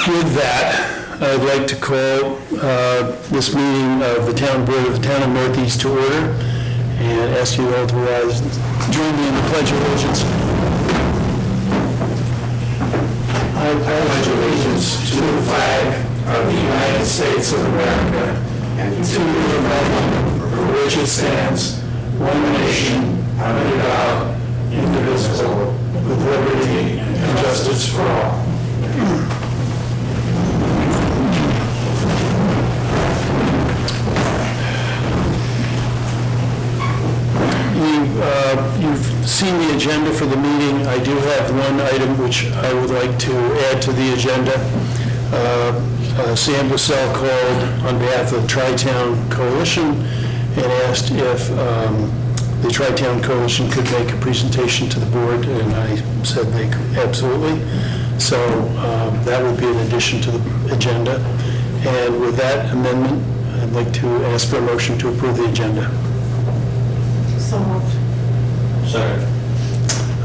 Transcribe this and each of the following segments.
With that, I'd like to call this meeting of the Town Board of the Town of Northeast to order and ask you all to rise. Join me in the Pledge of Allegiance. I pledge allegiance to the flag of the United States of America and to the republic for which it stands, one nation, under God, indivisible, with liberty and justice for all. You've seen the agenda for the meeting. I do have one item which I would like to add to the agenda. Sam Bussell called on behalf of the Tri-Town Coalition and asked if the Tri-Town Coalition could make a presentation to the board, and I said they could, absolutely. So that would be an addition to the agenda. And with that amendment, I'd like to ask for a motion to approve the agenda. So moved. Second.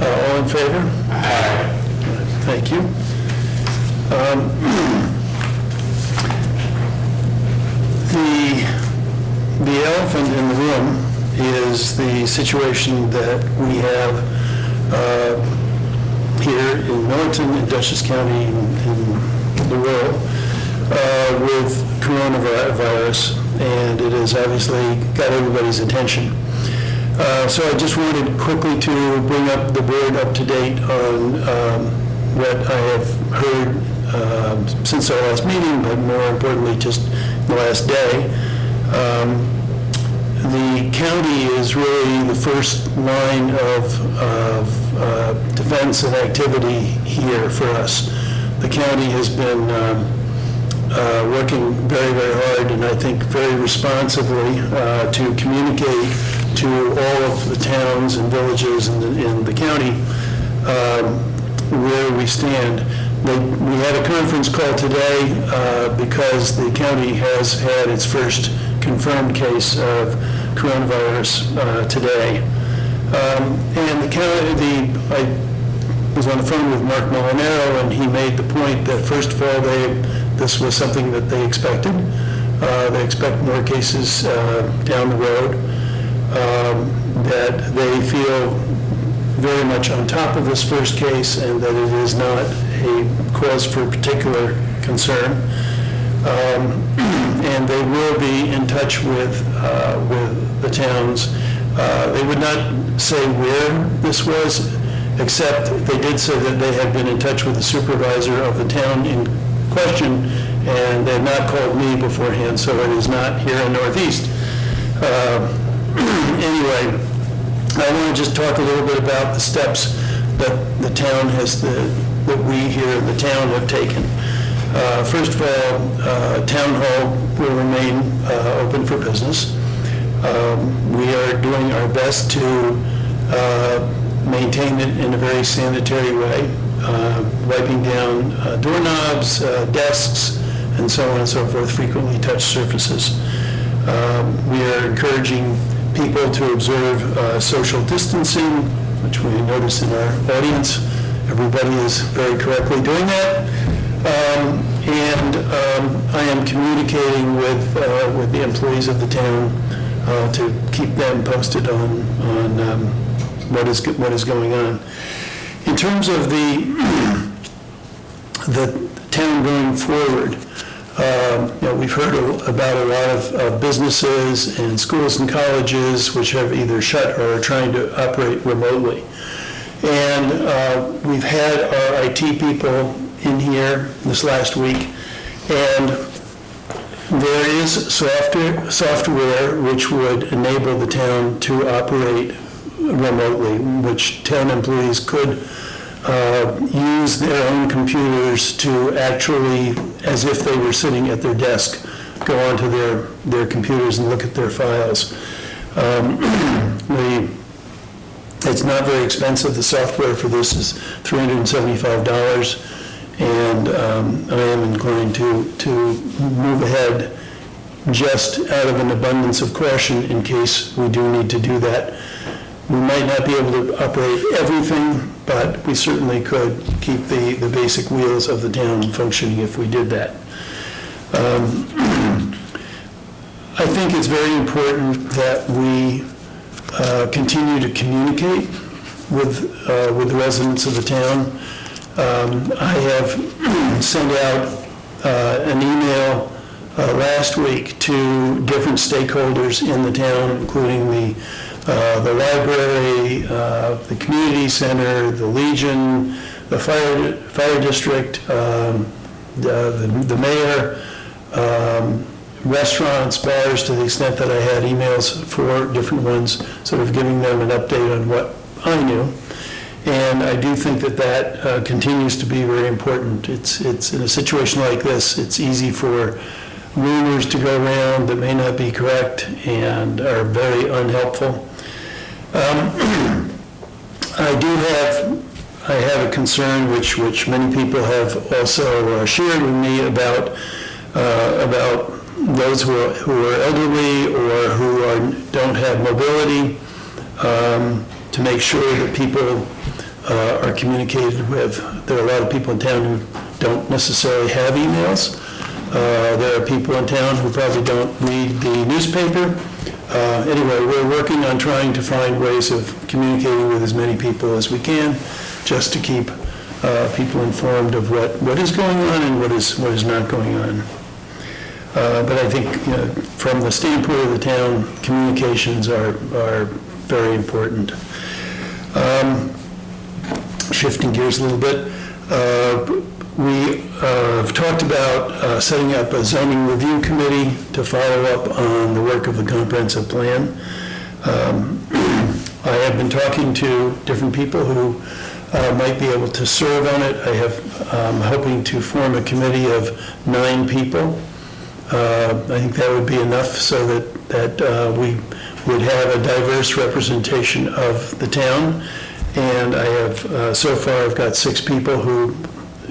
All in favor? Aye. Thank you. The elephant in the room is the situation that we have here in Milton, in Dutchess County, in the world, with coronavirus, and it has obviously got everybody's attention. So I just wanted quickly to bring up the board up to date on what I have heard since our last meeting, but more importantly, just the last day. The county is really the first line of defense and activity here for us. The county has been working very, very hard, and I think very responsibly to communicate to all of the towns and villages in the county where we stand. We had a conference call today because the county has had its first confirmed case of coronavirus today. And the county, I was on the phone with Mark Molinaro, and he made the point that first of all, this was something that they expected. They expect more cases down the road. That they feel very much on top of this first case, and that it is not a cause for particular concern. And they will be in touch with the towns. They would not say where this was, except they did say that they had been in touch with the supervisor of the town in question, and they have not called me beforehand, so it is not here in Northeast. Anyway, I want to just talk a little bit about the steps that the town has, that we here in the town have taken. First of all, Town Hall will remain open for business. We are doing our best to maintain it in a very sanitary way, wiping down doorknobs, desks, and so on and so forth, frequently touched surfaces. We are encouraging people to observe social distancing, which we notice in our audience. Everybody is very correctly doing that. And I am communicating with the employees of the town to keep them posted on what is going on. In terms of the town going forward, we've heard about a lot of businesses and schools and colleges which have either shut or are trying to operate remotely. And we've had our IT people in here this last week, and there is software which would enable the town to operate remotely, which town employees could use their own computers to actually, as if they were sitting at their desk, go onto their computers and look at their files. It's not very expensive. The software for this is $375, and I am inclined to move ahead just out of an abundance of caution in case we do need to do that. We might not be able to operate everything but we certainly could keep the basic wheels of the town functioning if we did that. I think it's very important that we continue to communicate with the residents of the town. I have sent out an email last week to different stakeholders in the town, including the library, the community center, the Legion, the fire district, the mayor, restaurants, bars, to the extent that I had emails for different ones, sort of giving them an update on what I knew. And I do think that continues to be very important. It's in a situation like this, it's easy for rumors to go around that may not be correct and are very unhelpful. I have a concern which many people have also shared with me about those who are elderly or who don't have mobility, to make sure that people are communicated with. There are a lot of people in town who don't necessarily have emails. There are people in town who probably don't read the newspaper. Anyway, we're working on trying to find ways of communicating with as many people as we can, just to keep people informed of what is going on and what is not going on. But I think, from the standpoint of the town, communications are very important. Shifting gears a little bit, we have talked about setting up a zoning review committee to follow up on the work of the comprehensive plan. I have been talking to different people who might be able to serve on it. I'm hoping to form a committee of 9 people. I think that would be enough so that we would have a diverse representation of the town. And I have, so far, I've got 6 people who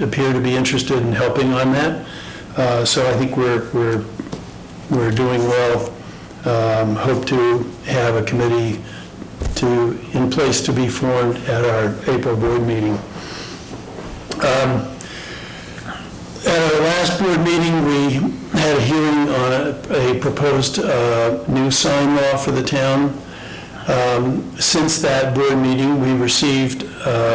appear to be interested in helping on that. So I think we're doing well. Hope to have a committee in place to be formed at our April board meeting. At our last board meeting, we had a hearing on a proposed new sign law for the town. Since that board meeting, we received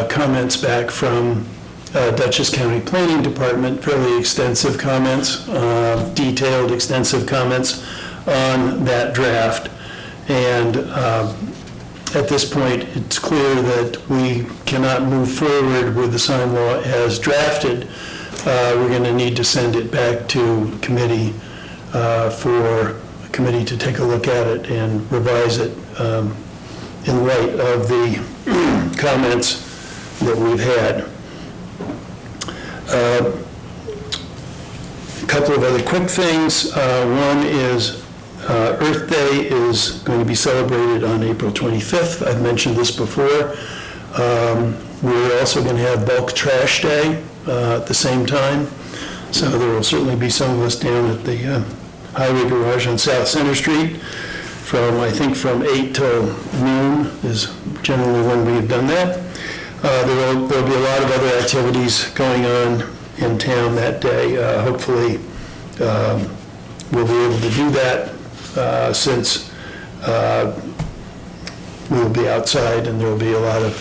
comments back from Dutchess County Planning Department, fairly extensive comments, detailed, extensive comments on that draft. And at this point, it's clear that we cannot move forward with the sign law as drafted. We're going to need to send it back to committee for a committee to take a look at it and revise it in light of the comments that we've had. A couple of other quick things. One is Earth Day is going to be celebrated on April 25th. I've mentioned this before. We're also going to have Bulk Trash Day at the same time. So there will certainly be some of us down at the highway garage on South Center Street I think from 8 till noon is generally when we've done that. There'll be a lot of other activities going on in town that day. Hopefully we'll be able to do that since we'll be outside and there'll be a lot of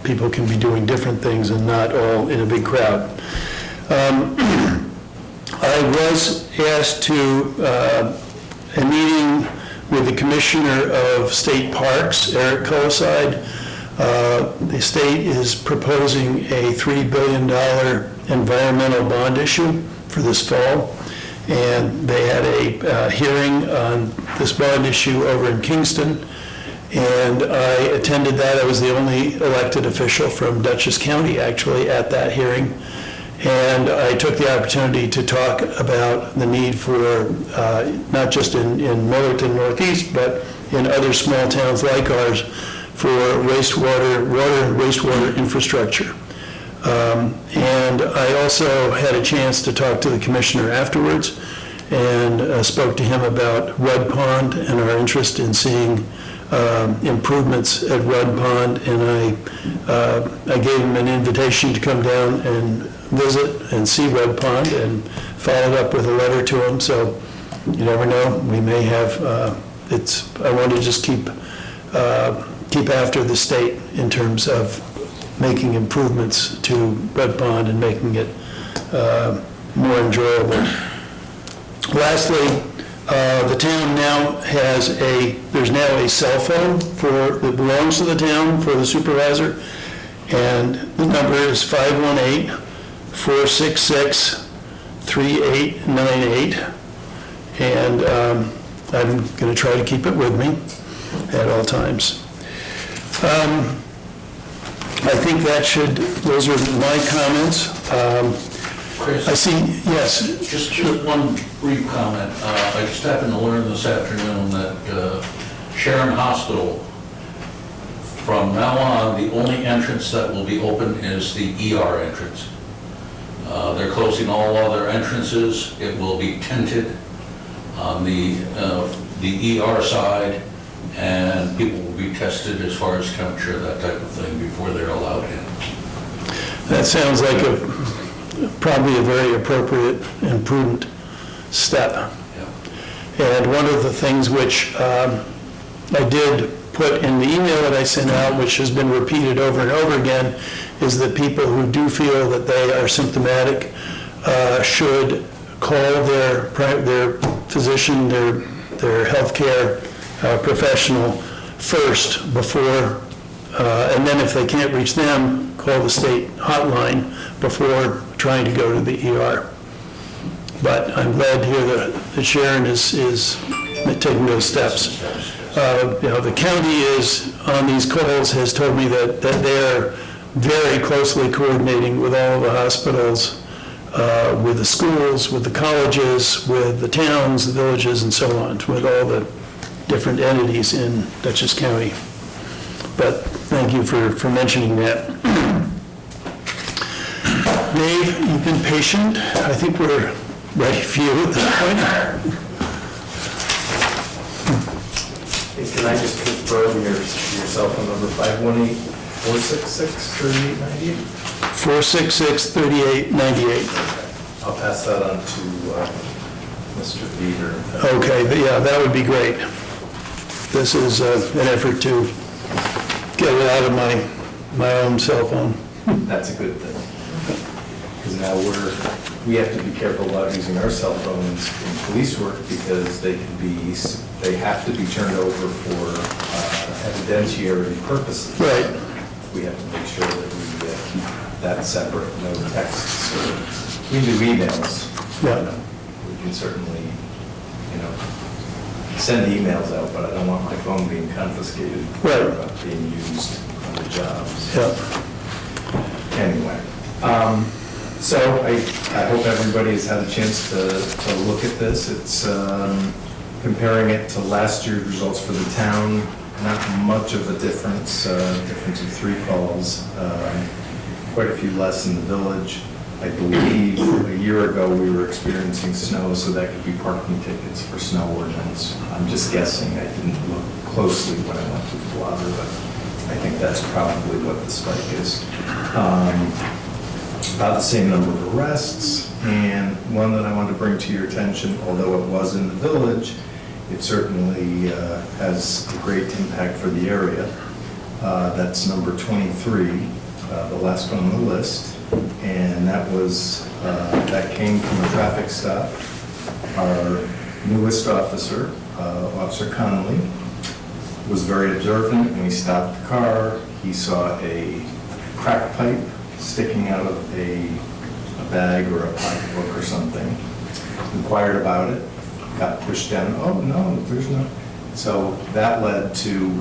people can be doing different things and not all in a big crowd. I was asked to a meeting with the Commissioner of State Parks, Eric Coloside. The state is proposing a $3 billion environmental bond issue for this fall. And they had a hearing on this bond issue over in Kingston. And I attended that. I was the only elected official from Dutchess County, actually, at that hearing. And I took the opportunity to talk about the need for, not just in Millerton Northeast, but in other small towns like ours, for water and wastewater infrastructure. And I also had a chance to talk to the commissioner afterwards and spoke to him about Red Pond and our interest in seeing improvements at Rudd Pond, and I gave him an invitation to come down and visit and see Rudd Pond, and followed up with a letter to him, so you never know, we may have, I want to just keep after the state in terms of making improvements to Rudd Pond and making it more enjoyable. Lastly, the town now has there's now a cell phone that belongs to the town for the supervisor, and the number is 518-466-3898, and I'm going to try to keep it with me at all times. I think those are my comments. Chris? I see, yes. Just one brief comment. I just happened to learn this afternoon that Sharon Hospital, from now on, the only entrance that will be open is the ER entrance. They're closing all other entrances. It will be tinted on the ER side, and people will be tested as far as temperature, that type of thing, before they're allowed in. That sounds like probably a very appropriate and prudent step. Yeah. And one of the things which I did put in the email that I sent out, which has been repeated over and over again, is that people who do feel that they are symptomatic should call their physician, their healthcare professional first before, and then if they can't reach them, call the state hotline before trying to go to the ER. But I'm glad to hear that Sharon is taking those steps. The county on these calls has told me that they're very closely coordinating with all of the hospitals, with the schools, with the colleges, with the towns, the villages, and so on, with all the different entities in Dutchess County. But thank you for mentioning that. Dave, you've been patient. I think we're ready for you at this point. Can I just confirm your cell phone number, 518-466-3898? 466-3898. I'll pass that on to Mr. Beaver. Okay, yeah, that would be great. This is an effort to get it out of my own cell phone. That's a good thing. Because now we have to be careful about using our cell phones in police work, because they have to be turned over for evidentiary purposes. Right. We have to make sure that we keep that separate, no texts, or we do emails. Yeah. We can certainly, send emails out, but I don't want my phone being confiscated. Right. Or being used on the jobs. Yeah. Anyway, so I hope everybody has had a chance to look at this. It's comparing it to last year's results for the town, not much of a difference, difference of 3 calls, quite a few less in the village. I believe a year ago we were experiencing snow, so that could be parking tickets for snow ordinance. I'm just guessing. I didn't look closely when I went to the blotter, but I think that's probably what the spike is. About the same number of arrests, and one that I want to bring to your attention, although it was in the village, it certainly has a great impact for the area. That's number 23, the last one on the list, and that came from a traffic stop. Our newest officer, Officer Connolly, was very observant. When he stopped the car, he saw a crack pipe sticking out of a bag or a pocketbook or something. Inquired about it, got pushed down. Oh, no, there's no. So that led to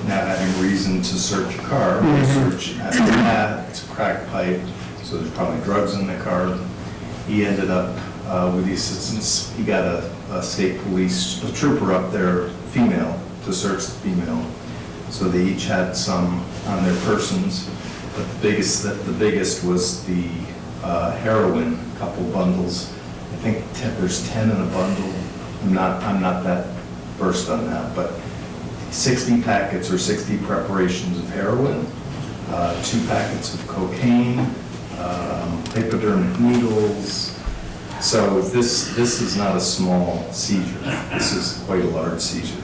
now having reason to search a car. We search after that, it's a crack pipe, so there's probably drugs in the car. He ended up, with the assistance, he got a state police, a trooper up there, female, to search the female. So they each had some on their persons. But the biggest was the heroin, a couple bundles. I think there's 10 in a bundle. I'm not that versed on that, but 60 packets or 60 preparations of heroin, 2 packets of cocaine, hypodermic needles. So this is not a small seizure. This is quite a large seizure.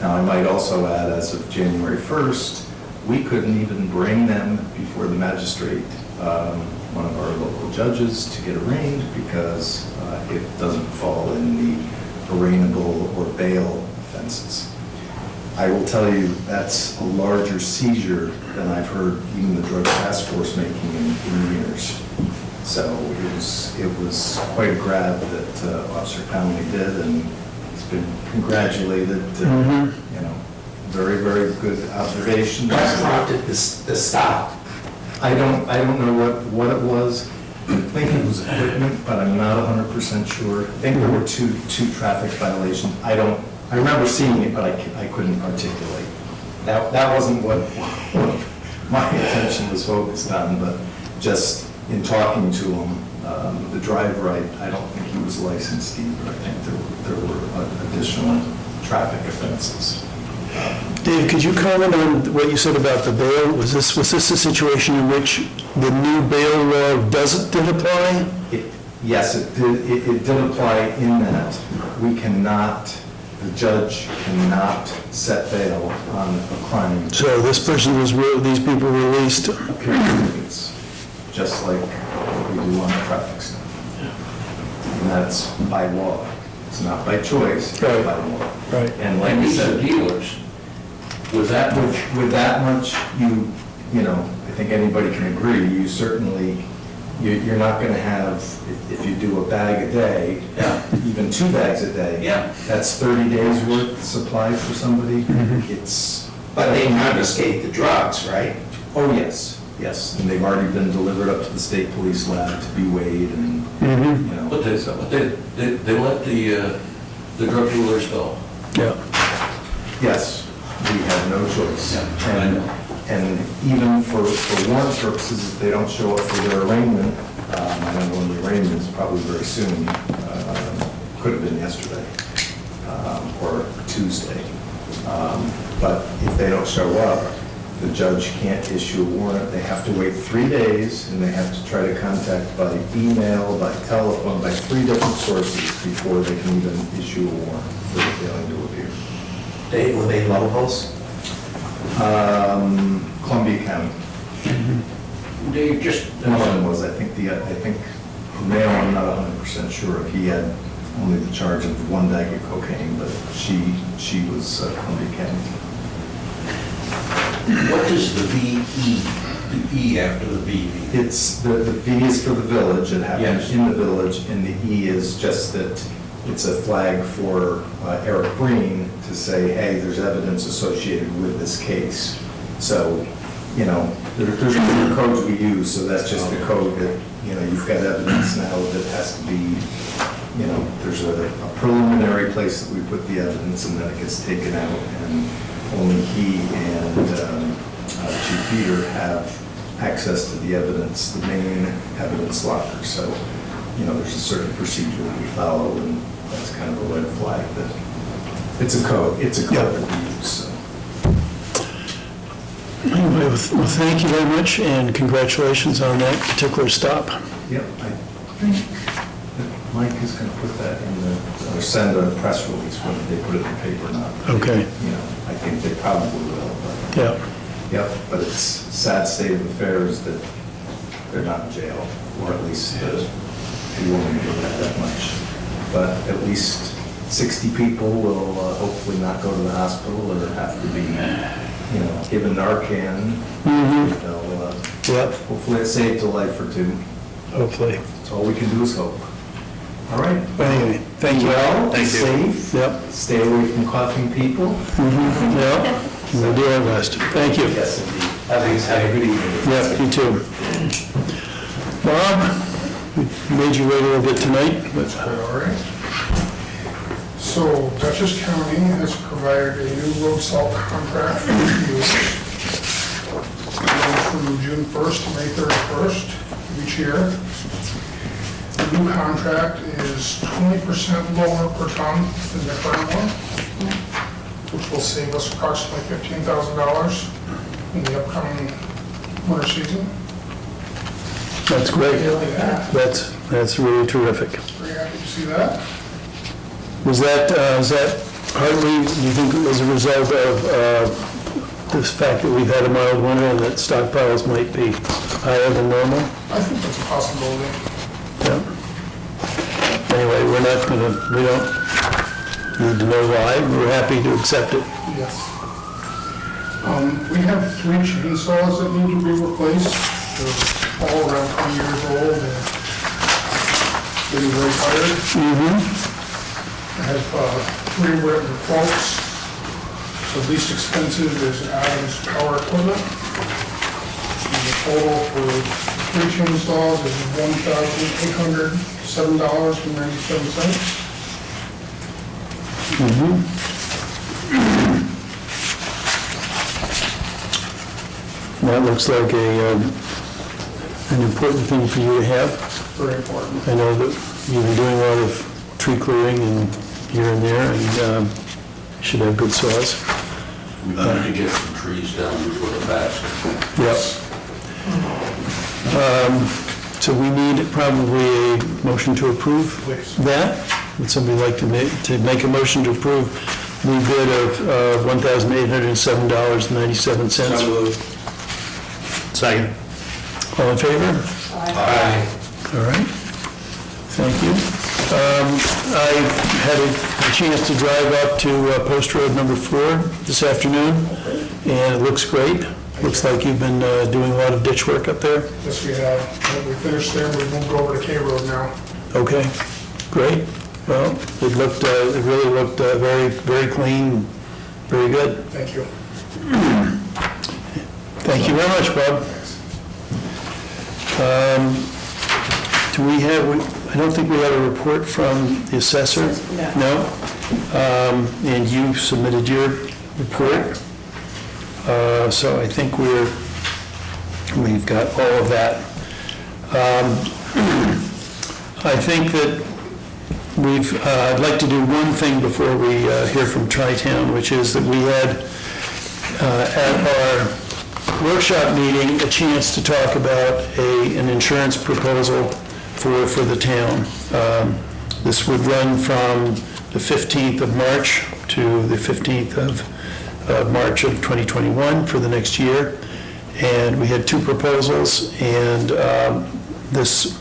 Now, I might also add, as of January 1st, we couldn't even bring them before the magistrate, one of our local judges, to get arraigned because it doesn't fall in the arraignable or bail offenses. I will tell you, that's a larger seizure than I've heard even the Drug Task Force making in years. So it was quite a grab that Officer Conley did, and he's been congratulated. You know, very, very good observations. What prompted this stop? I don't know what it was. I think it was equipment, but I'm not 100% sure. I think there were two traffic violations. I remember seeing it, but I couldn't articulate. That wasn't what my attention was focused on, but just in talking to him, the driver, I don't think he was licensed either. I think there were additional traffic offenses. Dave, could you comment on what you said about the bail? Was this a situation in which the new bail law didn't apply? Yes, it did apply in that we cannot, the judge cannot set bail on a crime. So these people were released? It's just like we do on a traffic stop. And that's by law. It's not by choice, it's Right. by law. Right. And like And I these are said, dealers with that much. with that much, you know, I think anybody can agree, you certainly, you're not gonna have, if you do a bag a day, Yeah. even 2 bags a day. Yeah. That's 30 days worth of supply for somebody. It's. But they confiscate the drugs, right? Oh, yes, yes, and they've already been delivered up to the state police lab to be weighed and, you know. But they let the drug dealers go. Yeah. Yes, we have no choice. Yeah, I know. And even for warrant purposes, if they don't show up for their arraignment, I don't know when the arraignment is, probably very soon, could have been yesterday, or Tuesday. But if they don't show up, the judge can't issue a warrant. They have to wait 3 days, and they have to try to contact by email, by telephone, by 3 different sources before they can even issue a warrant for the failing to appear. Were they locals? Columbia County. They just, One of them was, I think the male, I'm not 100% sure if he had only the charge of 1 bag of cocaine, but she was Columbia County. what is the VE? The E after the V? It's, the V is for the village, it happens Yes. in the village, and the E is just that it's a flag for Eric Breen to say, hey, there's evidence associated with this case. So, you know, there's different codes we use, so that's just the code that, you know, you've got evidence now that has to be, you know, there's a preliminary place that we put the evidence, and then it gets taken out, and only he and Chief Peter have access to the evidence, the main evidence locker. So, you know, there's a certain procedure that we follow, and that's kind of a red flag that, it's a code that we use, so. Anyway, well, thank you very much, and congratulations on that particular stop. Yep, I think that Mike is going to put that in the, or send a press release whether they put it in the paper or not. Okay. You know, I think they probably will, but, Yeah. yep, but it's sad state of affairs that they're not in jail, or at least he won't give that much. But at least 60 people will hopefully not go to the hospital or have to be, you know, given Narcan. They'll, Yep, hopefully it saved a life or 2. hopefully. That's all we can do is hope. All right. But anyway, thank you. Well, be safe. Yep, Stay away from coughing people. yep, we'll do our best. Thank you. Yes, indeed. Have a good evening. Yep, you too. Bob, we made you wait a little bit tonight, but All right. So Dutchess County has provided a new road salt contract for use from June 1st to May 31st of each year. The new contract is 20% lower per ton than the current one. which will save us approximately $15,000 in the upcoming winter season. That's great. Yeah. That's really terrific. Very happy to see that. Is that partly, do you think, as a result of this fact that we've had a mild winter and that stockpiles might be higher than normal? I think that's a possibility. Yeah. Anyway, we don't need to know why. We're happy to accept it. Yes. We have 3 chainsaws that need to be replaced. They're all around 20 years old and getting very tired. I have 3 written quotes. The least expensive is Adams Power Equipment. And the total for 3 chainsaws is $1,807.97. That looks like an important thing for you to have. Very important. I know that you've been doing a lot of tree clearing and here and there, and you should have good saws. We need to get some trees down before the basket. Yep. So we need probably a motion to approve Please. that. Would somebody like to make a motion to approve the bid of $1,807.97? Second. All in favor? Aye. All right, thank you. I had a chance to drive up to Post Road number 4 this afternoon, and it looks great. Looks like you've been doing a lot of ditch work up there. Yes, we have. We finished there, we moved over to K Road now. Okay, great. Well, it really looked very, very clean, very good. Thank you. Thank you very much, Bob. Do we have, I don't think we have a report from the assessor? No. And you submitted your report? So I think we've got all of that. I think that I'd like to do one thing before we hear from Tri-Town, which is that we had at our workshop meeting a chance to talk about an insurance proposal for the town. This would run from the 15th of March to the 15th of March of 2021 for the next year. And we had 2 proposals, and the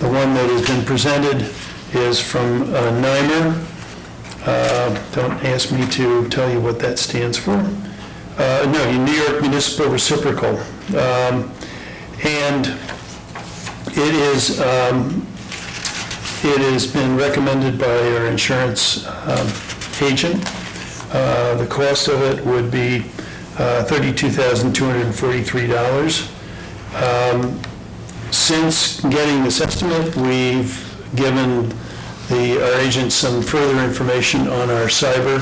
one that has been presented is from NYMER. Don't ask me to tell you what that stands for. No, New York Municipal Reciprocal. And it has been recommended by our insurance agent. The cost of it would be $32,243. Since getting this estimate, we've given our agent some further information on our cyber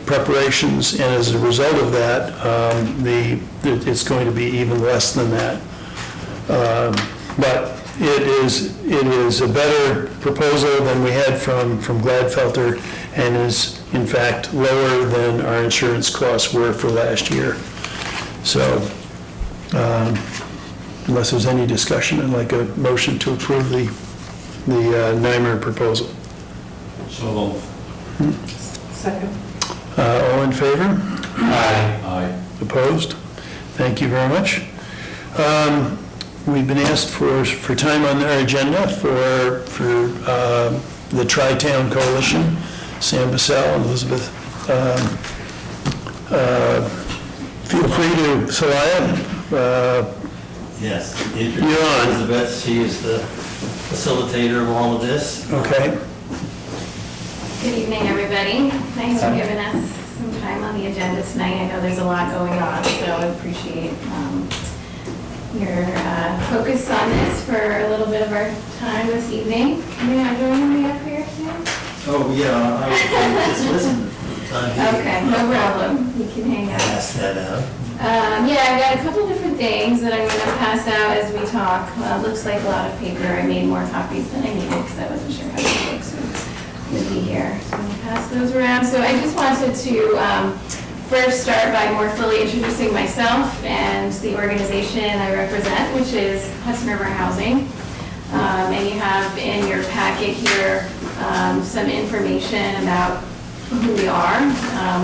preparations, and as a result of that, it's going to be even less than that. But it is a better proposal than we had from Gladfelter, and is in fact lower than our insurance costs were for last year. So unless there's any discussion, I'd like a motion to approve the NYMER proposal. So, Second. All in favor? aye. Opposed? Thank you very much. We've been asked for time on our agenda for the Tri-Town Coalition. Sam Bissell and Elizabeth, feel free to, Salaya, Yes, You're on. Elizabeth, she is the facilitator of all of this. okay. Good evening, everybody. Thanks for giving us some time on the agenda tonight. I know there's a lot going on, so I appreciate your focus on this for a little bit of our time this evening. May I join me up here, Sam? Oh, yeah, I was just listening for the time being. Okay, no problem. You can hang out. Pass that out. Yeah, I've got a couple different things that I'm gonna pass out as we talk. Looks like a lot of paper. I made more copies than I needed because I wasn't sure how to look, so going to be here. So I'm going to pass those around. So I just wanted to first start by more fully introducing myself and the organization I represent, which is Hudson River Housing. And you have in your packet here some information about who we are.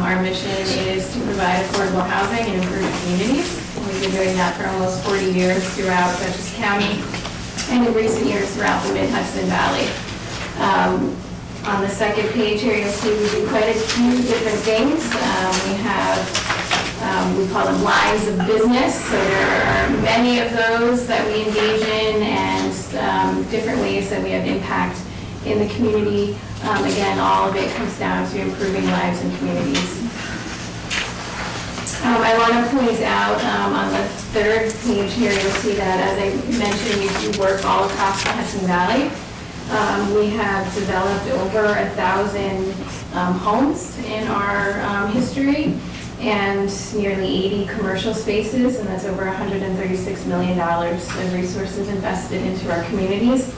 Our mission is to provide affordable housing and improve communities. We've been doing that for almost 40 years throughout Dutchess County and in recent years throughout the Mid-Hudson Valley. On the second page here, you'll see we do quite a few different things. We call them lines of business, so there are many of those that we engage in and different ways that we have impact in the community. Again, all of it comes down to improving lives and communities. I want to point out on the third page here, you'll see that, as I mentioned, we do work all across the Hudson Valley. We have developed over 1,000 homes in our history and nearly 80 commercial spaces, and that's over $136 million of resources invested into our communities.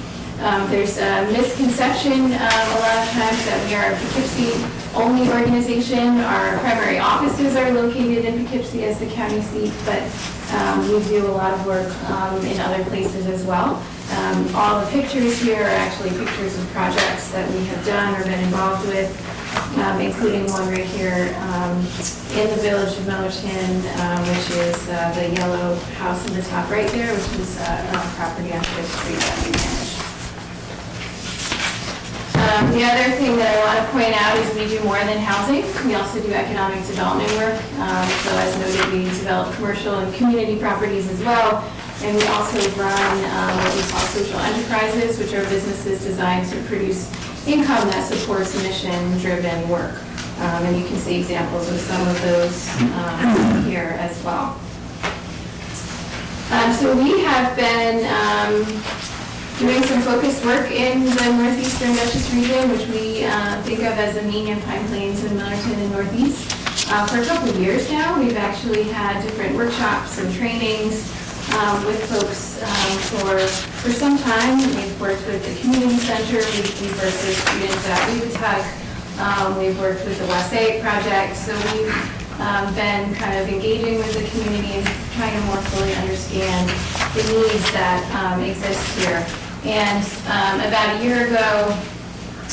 There's a misconception a lot of times that we are a Poughkeepsie-only organization. Our primary offices are located in Poughkeepsie as the county seat, but we do a lot of work in other places as well. All the pictures here are actually pictures of projects that we have done or been involved with, including one right here in the village of Millerton, which is the yellow house in the top right there, which is a property on Fifth Street that we manage. The other thing that I want to point out is we do more than housing. We also do economic development work. So as noted, we develop commercial and community properties as well. And we also run what we call social enterprises, which are businesses designed to produce income that supports mission-driven work. And you can see examples of some of those here as well. So we have been doing some focused work in the northeastern Dutchess region, which we think of as the Menion, Pine Plains, and Millerton and Northeast. For a couple of years now, we've actually had different workshops and trainings with folks for some time. We've worked with the community center, we've worked with students at Weebatuck, we've worked with the West Egg Project, so we've been kind of engaging with the community and trying to more fully understand the needs that exist here. And about a year ago,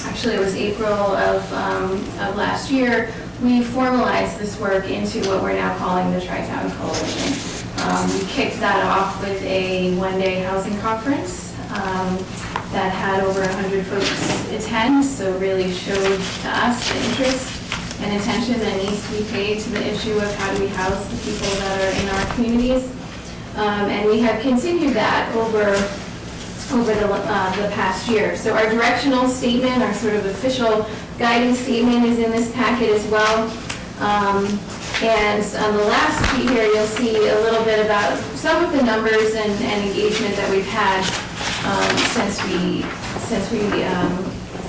actually it was April of last year, we formalized this work into what we're now calling the Tri-Town Coalition. We kicked that off with a one-day housing conference that had over 100 folks attend, so really showed to us the interest and attention that needs to be paid to the issue of how do we house the people that are in our communities. And we have continued that over the past year. So our directional statement, our sort of official guidance statement is in this packet as well. And on the last sheet here, you'll see a little bit about some of the numbers and engagement that we've had since we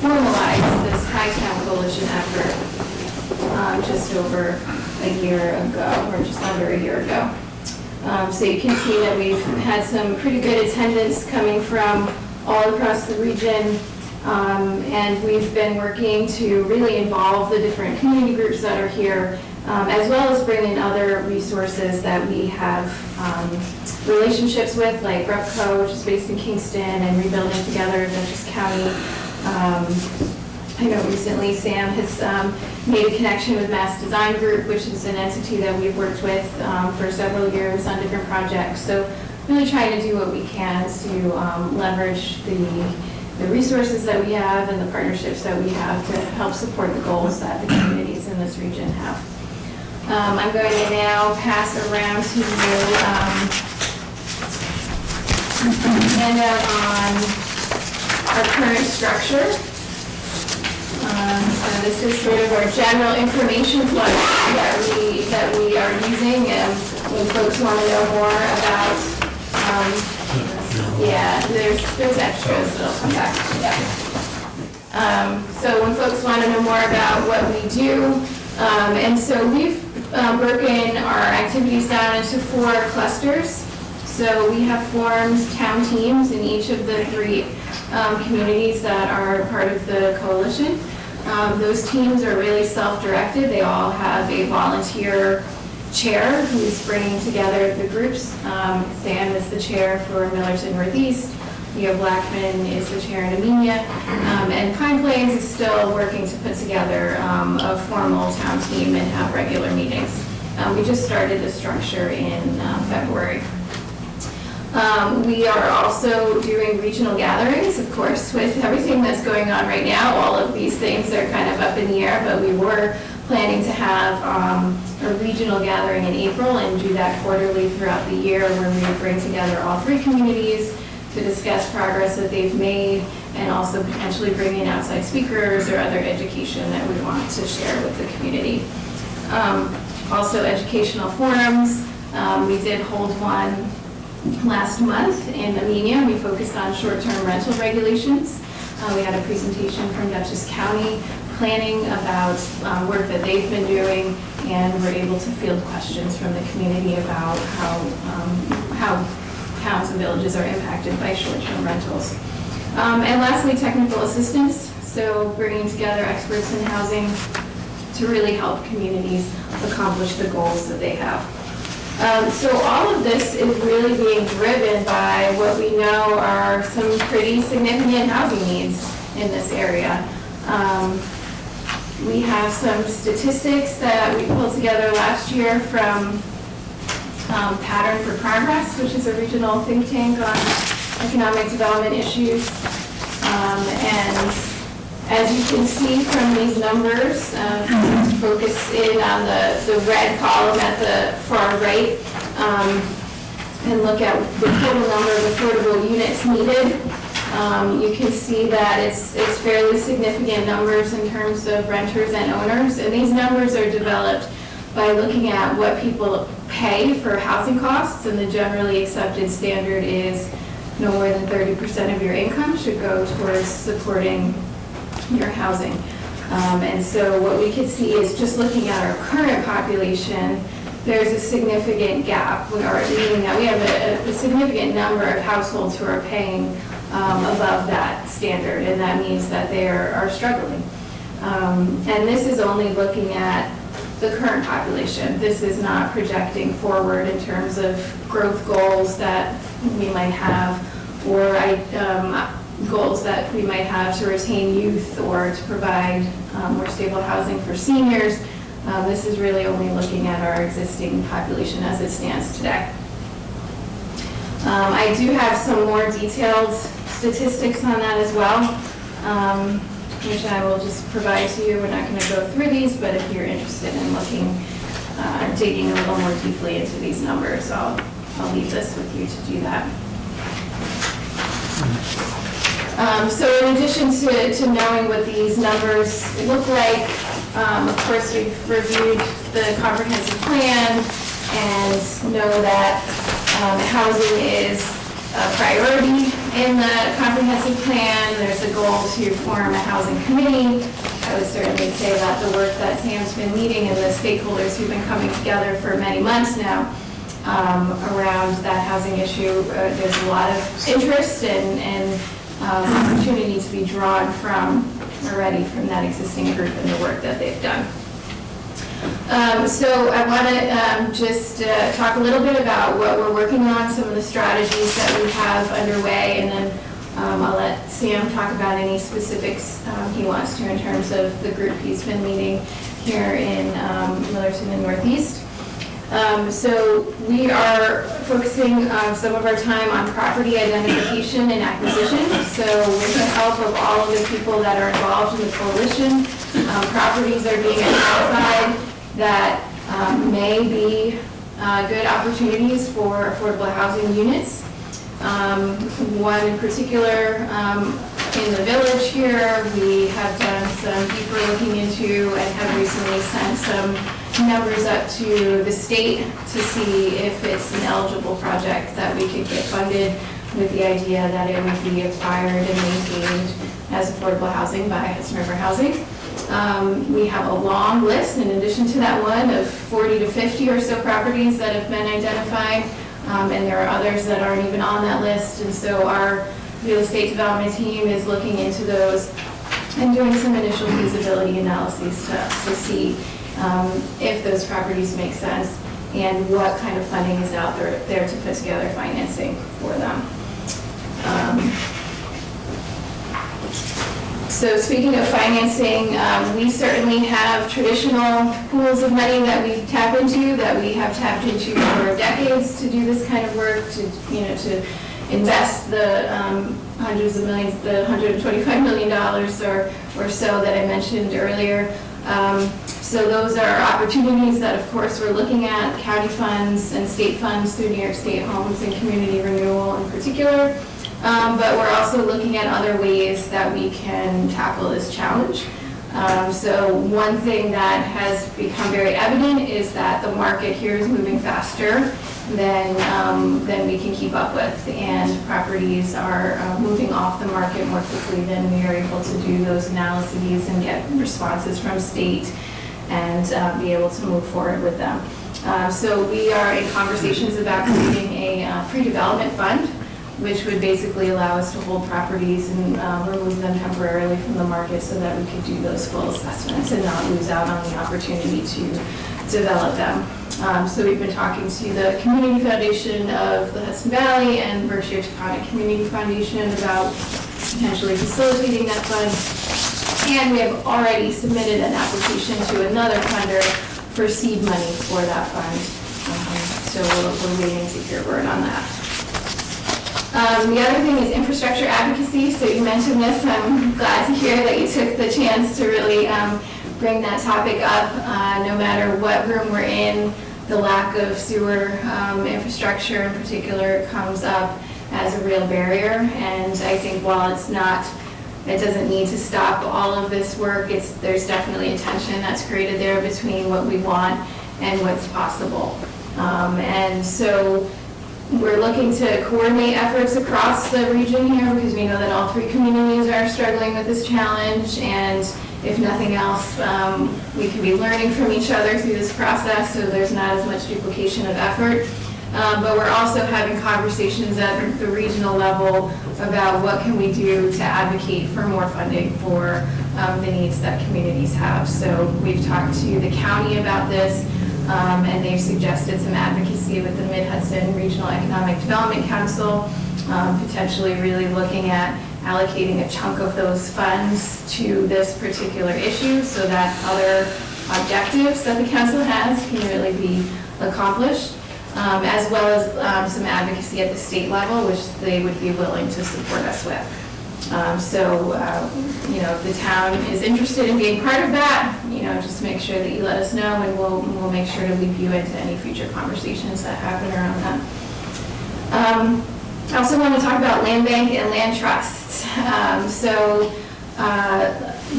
formalized this Tri-Town Coalition effort just over a year ago, or just under a year ago. So you can see that we've had some pretty good attendance coming from all across the region. And we've been working to really involve the different community groups that are here, as well as bring in other resources that we have relationships with, like REPCO, which is based in Kingston, and Rebuilding Together in Dutchess County. I know recently Sam has made a connection with Mass Design Group, which is an entity that we've worked with for several years on different projects. So really trying to do what we can to leverage the resources that we have and the partnerships that we have to help support the goals that the communities in this region have. I'm going to now pass around to you handout on our current structure. So this is sort of our general information flow that we are using, and when folks want to know more about, yeah, there's extras that'll come back. Yeah. So when folks want to know more about what we do, and so we've broken our activities down into 4 clusters. So we have formed town teams in each of the 3 communities that are part of the coalition. Those teams are really self-directed. They all have a volunteer chair who's bringing together the groups. Sam is the chair for Millerton Northeast. Leo Blackman is the chair in Amenia. And Pine Plains is still working to put together a formal town team and have regular meetings. We just started the structure in February. We are also doing regional gatherings, of course, with everything that's going on right now. All of these things are kind of up in the air, but we were planning to have a regional gathering in April and do that quarterly throughout the year, where we would bring together all 3 communities to discuss progress that they've made, and also potentially bring in outside speakers or other education that we want to share with the community. Also educational forums. We did hold one last month in Amenia. We focused on short-term rental regulations. We had a presentation from Dutchess County Planning about work that they've been doing, and we're able to field questions from the community about how towns and villages are impacted by short-term rentals. And lastly, technical assistance. So bringing together experts in housing to really help communities accomplish the goals that they have. So all of this is really being driven by what we know are some pretty significant housing needs in this area. We have some statistics that we pulled together last year from Pattern for Progress, which is a regional think tank on economic development issues. And as you can see from these numbers, focus in on the red column at the far right, and look at the total number of affordable units needed. You can see that it's fairly significant numbers in terms of renters and owners, and these numbers are developed by looking at what people pay for housing costs, and the generally accepted standard is no more than 30% of your income should go towards supporting your housing. And so what we can see is, just looking at our current population, there's a significant gap, or meaning that we have a significant number of households who are paying above that standard, and that means that they are struggling. And this is only looking at the current population. This is not projecting forward in terms of growth goals that we might have, or goals that we might have to retain youth or to provide more stable housing for seniors. This is really only looking at our existing population as it stands today. I do have some more detailed statistics on that as well, which I will just provide to you. We're not going to go through these, but if you're interested in looking, digging a little more deeply into these numbers, I'll leave this with you to do that. So in addition to knowing what these numbers look like, of course, we've reviewed the comprehensive plan and know that housing is a priority in the comprehensive plan. There's a goal to form a housing committee. I would certainly say that the work that Sam's been leading and the stakeholders who've been coming together for many months now around that housing issue, there's a lot of interest and opportunity to be drawn from already from that existing group and the work that they've done. So I want to just talk a little bit about what we're working on, some of the strategies that we have underway, and then I'll let Sam talk about any specifics he wants to in terms of the group he's been leading here in Millerton and Northeast. So we are focusing some of our time on property identification and acquisition. So with the help of all of the people that are involved in the coalition, properties are being identified that may be good opportunities for affordable housing units. One in particular, in the village here, we have done some deeper looking into and have recently sent some numbers up to the state to see if it's an eligible project that we could get funded, with the idea that it would be acquired and maintained as affordable housing by Hudson River Housing. We have a long list, in addition to that one, of 40 to 50 or so properties that have been identified, and there are others that aren't even on that list. And so our real estate development team is looking into those and doing some initial feasibility analyses to see if those properties make sense and what kind of funding is out there to put together financing for them. So speaking of financing, we certainly have traditional pools of money that we tap into, that we have tapped into for decades to do this kind of work, to invest the hundreds of millions, the $125 million or so that I mentioned earlier. So those are opportunities that, of course, we're looking at, county funds and state funds through New York State Homes and Community Renewal in particular. But we're also looking at other ways that we can tackle this challenge. So one thing that has become very evident is that the market here is moving faster than we can keep up with, and properties are moving off the market more quickly than we are able to do those analyses and get responses from state and be able to move forward with them. So we are in conversations about creating a pre-development fund, which would basically allow us to hold properties and remove them temporarily from the market so that we could do those full assessments and not lose out on the opportunity to develop them. So we've been talking to the Community Foundation of the Hudson Valley and Berkshire Taconic Community Foundation about potentially facilitating that fund. And we have already submitted an application to another funder for seed money for that fund. So we're waiting to hear word on that. The other thing is infrastructure advocacy. So you mentioned this. I'm glad to hear that you took the chance to really bring that topic up. No matter what room we're in, the lack of sewer infrastructure in particular comes up as a real barrier. And I think while it doesn't need to stop all of this work, there's definitely a tension that's created there between what we want and what's possible. And so we're looking to coordinate efforts across the region here because we know that all three communities are struggling with this challenge, and if nothing else, we can be learning from each other through this process so there's not as much duplication of effort. But we're also having conversations at the regional level about what can we do to advocate for more funding for the needs that communities have. So we've talked to the county about this, and they've suggested some advocacy with the Mid-Hudson Regional Economic Development Council, potentially really looking at allocating a chunk of those funds to this particular issue so that other objectives that the council has can really be accomplished, as well as some advocacy at the state level, which they would be willing to support us with. If the town is interested in being part of that, just make sure that you let us know, and we'll make sure to loop you into any future conversations that happen around that. I also want to talk about land bank and land trusts.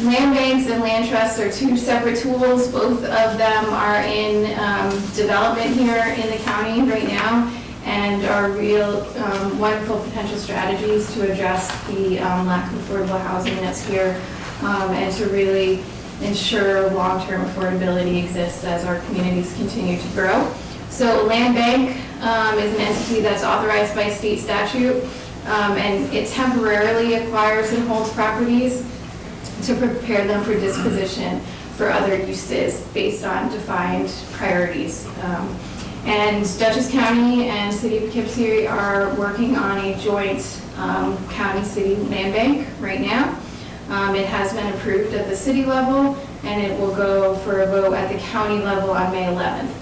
Land banks and land trusts are two separate tools. Both of them are in development here in the county right now, and are real wonderful potential strategies to address the lack of affordable housing that's here, and to really ensure long-term affordability exists as our communities continue to grow. So a land bank is an entity that's authorized by state statute, and it temporarily acquires and holds properties to prepare them for disposition for other uses based on defined priorities. And Dutchess County and City of Poughkeepsie are working on a joint county-city land bank right now. It has been approved at the city level, and it will go for a vote at the county level on May 11th.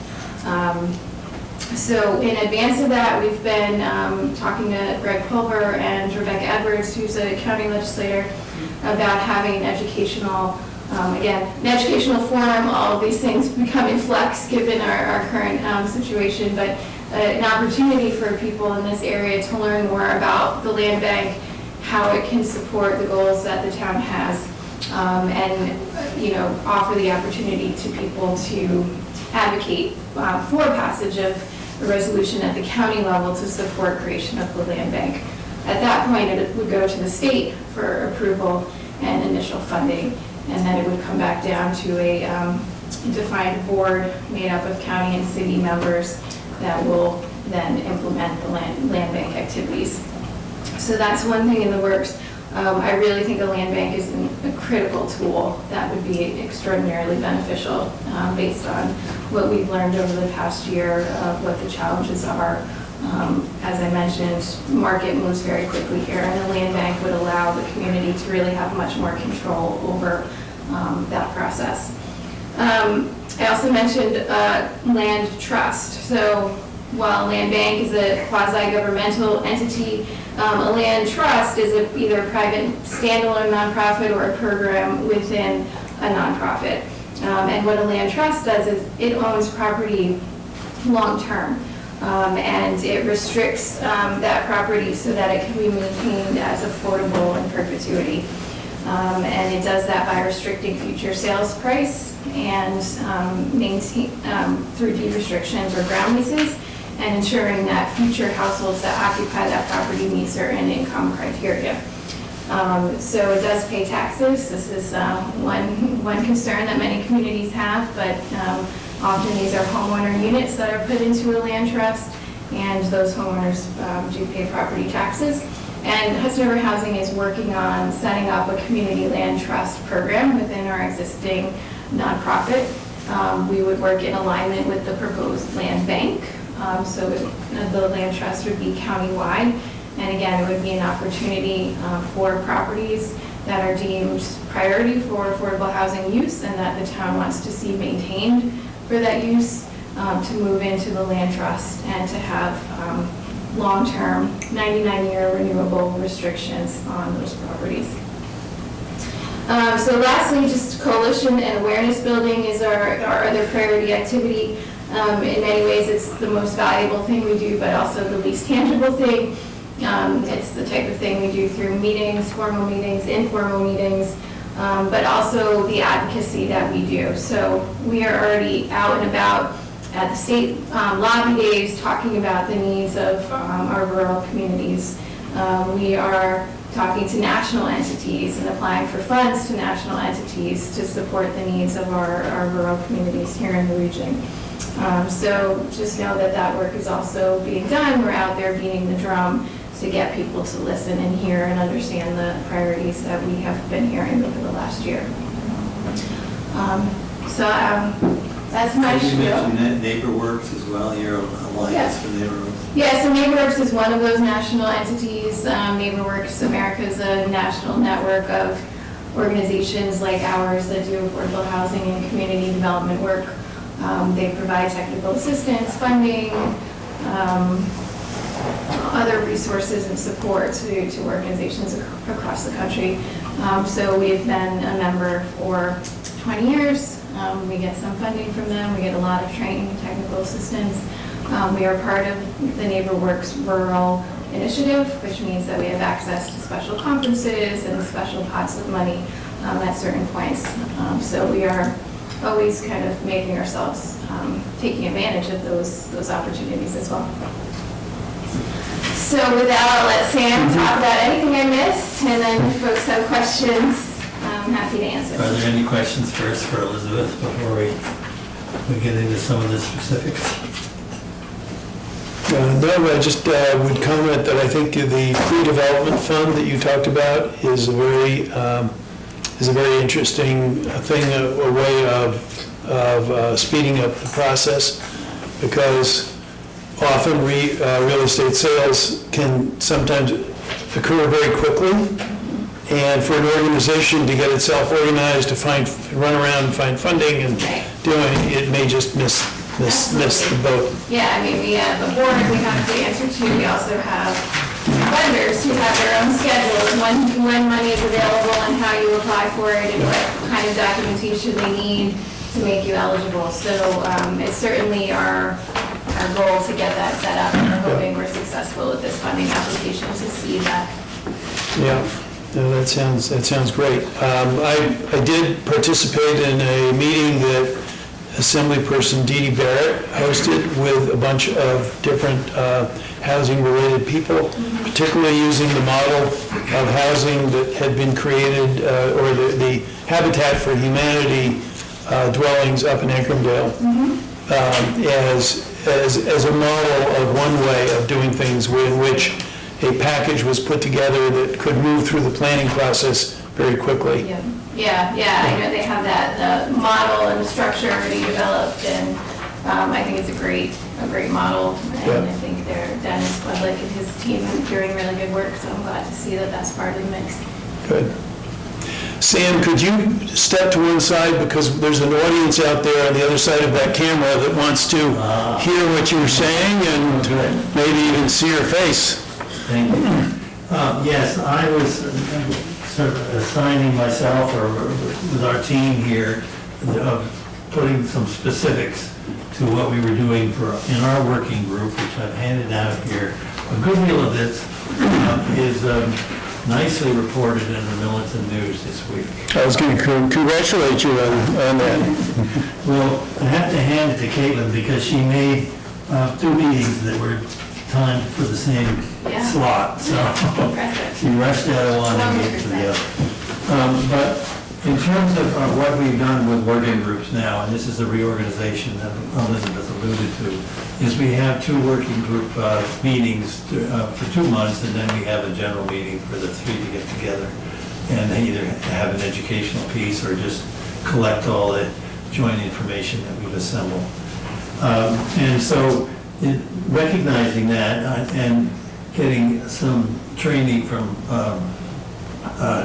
So in advance of that, we've been talking to Greg Pulver and Rebecca Edwards, who's a county legislator, about having an educational forum. All of these things become in flux given our current situation, but an opportunity for people in this area to learn more about the land bank, how it can support the goals that the town has, and offer the opportunity to people to advocate for passage of a resolution at the county level to support creation of the land bank. At that point, it would go to the state for approval and initial funding, and then it would come back down to a defined board made up of county and city members that will then implement the land bank activities. So that's one thing in the works. I really think a land bank is a critical tool that would be extraordinarily beneficial based on what we've learned over the past year of what the challenges are. As I mentioned, market moves very quickly here, and the land bank would allow the community to really have much more control over that process. I also mentioned land trust. So while a land bank is a quasi-governmental entity, a land trust is either a private standalone nonprofit or a program within a nonprofit. And what a land trust does is it owns property long-term. And it restricts that property so that it can be maintained as affordable in perpetuity. And it does that by restricting future sales price and maintain through deed restrictions or ground leases, and ensuring that future households that occupy that property meet certain income criteria. So it does pay taxes. This is one concern that many communities have, but often these are homeowner units that are put into a land trust, and those homeowners do pay property taxes. And Hudson River Housing is working on setting up a community land trust program within our existing nonprofit. We would work in alignment with the proposed land bank. So the land trust would be countywide. And again, it would be an opportunity for properties that are deemed priority for affordable housing use and that the town wants to see maintained for that use, to move into the land trust and to have long-term 99-year renewable restrictions on those properties. So lastly, just coalition and awareness building is our other priority activity. In many ways, it's the most valuable thing we do, but also the least tangible thing. It's the type of thing we do through meetings, formal meetings, informal meetings, but also the advocacy that we do. So we are already out and about at the state lobby days talking about the needs of our rural communities. We are talking to national entities and applying for funds to national entities to support the needs of our rural communities here in the region. So just know that that work is also being done. We're out there beating the drum to get people to listen and hear and understand the priorities that we have been hearing over the last year. That's my You spiel. mentioned that NeighborWorks as well, your alliance Yes. for neighborhoods. Yeah, so NeighborWorks is one of those national entities. NeighborWorks America is a national network of organizations like ours that do affordable housing and community development work. They provide technical assistance, funding, other resources and support to organizations across the country. So we've been a member for 20 years. We get some funding from them. We get a lot of training and technical assistance. We are part of the NeighborWorks Rural Initiative, which means that we have access to special conferences and special pots of money at certain points. So we are always kind of making ourselves, taking advantage of those opportunities as well. So with that, I'll let Sam talk about anything I missed, and then if folks have questions, I'm happy to answer. Are there any questions first for Elizabeth before we get into some of the specifics? No, I just would comment that I think the pre-development fund that you talked about is a very interesting thing, a way of speeding up the process, because often real estate sales can sometimes occur very quickly, and for an organization to get itself organized, to run around and find funding and it may just miss the boat. Yeah, I mean, we have a board we have to answer to. We also have vendors who have their own schedule and when money is available and how you apply for it and what kind of documentation they need to make you eligible. So it's certainly our goal to get that set up, and we're hoping we're successful with this funding application to see that. Yeah, no, that sounds great. I did participate in a meeting that Assemblyperson Dee Dee Barrett hosted with a bunch of different housing-related people, particularly using the model of housing that had been created, or the Habitat for Humanity dwellings up in Ancrumdale, as a model of one way of doing things in which a package was put together that could move through the planning process very quickly. Yeah, I know they have that model and structure already developed, and I think it's a great model. Yeah. And I think Dennis Wedlick and his team are doing really good work, so I'm glad to see that that's part of the mix. Good. Sam, could you step to one side, because there's an audience out there on the other side of that camera that wants to hear what you're saying and maybe even see your face. Thank you. Yes, I was sort of assigning myself, or with our team here, of putting some specifics to what we were doing in our working group, which I've handed out here. A good deal of this is nicely reported in the Militant News this week. I was going to congratulate you on that. Well, I have to hand it to Caitlin because she made 2 meetings that were timed for the same Yeah. slot, so Impressive. she rushed out of one and gave it to the other. But in terms of what we've done with working groups now, and this is the reorganization that Elizabeth alluded to, is we have 2 working group meetings for 2 months, and then we have a general meeting for the 3 to get together and either have an educational piece or just collect all the joint information that we've assembled. And so recognizing that and getting some training from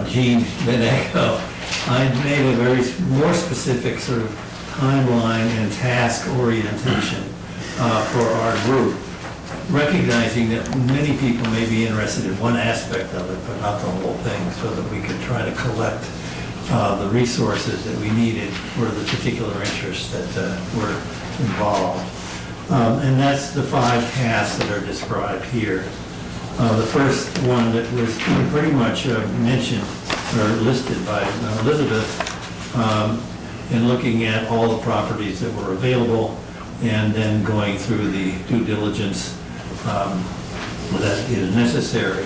Gene Beneco, I made a very more specific sort of timeline and task orientation for our group, recognizing that many people may be interested in one aspect of it, but not the whole thing, so that we could try to collect the resources that we needed for the particular interests that were involved. And that's the 5 tasks that are described here. The first one that was pretty much mentioned or listed by Elizabeth in looking at all the properties that were available and then going through the due diligence that is necessary.